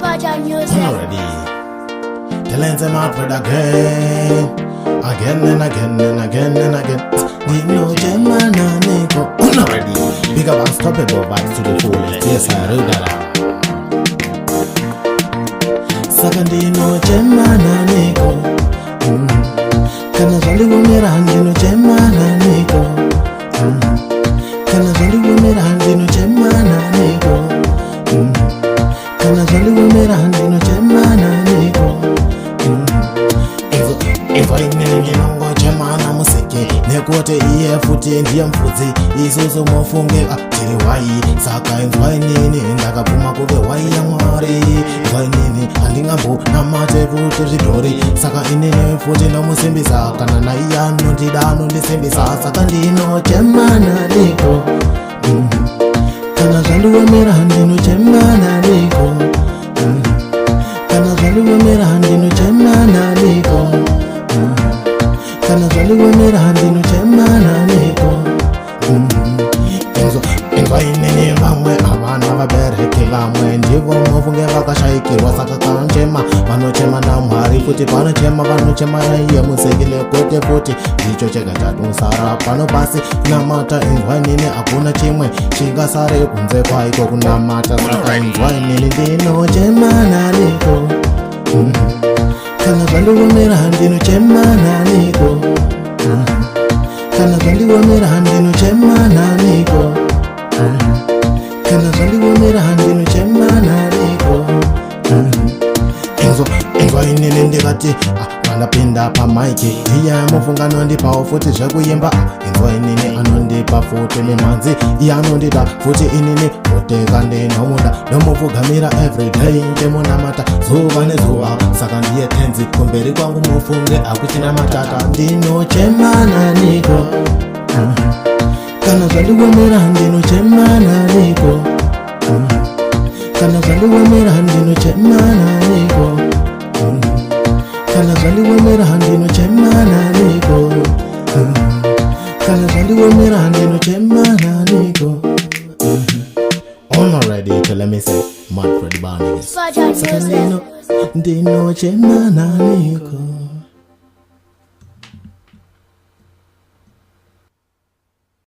Already. Telling them out with again and again and again and again. We know Gemana Nico. Already. Big up unstoppable vibes to the fullest. Yes, I read that. Secondino Gemana Nico. Can I tell you when you're Gemana Nico? Can I tell you when you're Gemana Nico? Can I tell you when you're Gemana Nico? If I know Gemana Musiki, Nekote Ie Futi and Yamfuzi, is also more funga till Wai, Saka and Wainini, Nakapumako, the Wayamari, Wainini, and Ingabu, Namate Root to the Dori, Saka in the Futi Namusimbisa, Kanaya, Nutidano, the Simbisa, Sakandino, Gemana Nico. Can I tell you when you're Gemana Nico? Can I tell you when you're Gemana Nico? Can I tell you when you're Gemana Nico? Invainini vamwe avana vaberekela mwendivo mofunge vakashayikirwa saka kanchema vanochema namwari kuti panochema vanochema iye musekile kote futi icho chega chatusara pano pasi kunamata inzwainini hakuna chimwe chingasare kunze kwaiko kunamata saka inzwainini ndinochemana niko kana zvandiwomera handinochemana niko kana zvandiwomera handinochemana niko kana zvandiwomera handinochemana niko inzwainini ndikati vanapinda pamaiki iya mufungano ndipawo futi zvekuyimba inzwainini anondipa futi mimhanzi iye anondida futi inini kuteka ndinomuda ndomupfugamira everyday ndemunamata zuva nezuva saka ndiye tenzi kumberi kwangu mufunge akuchina matata ndinochemana niko kana zvandiwomera handinochemana niko kana zvandiwomera handinochemana niko kana zvandiwomera handinochemana niko kana zvandiwomera handinochemana niko already to let me say mad for the band again. Ndinochemana niko.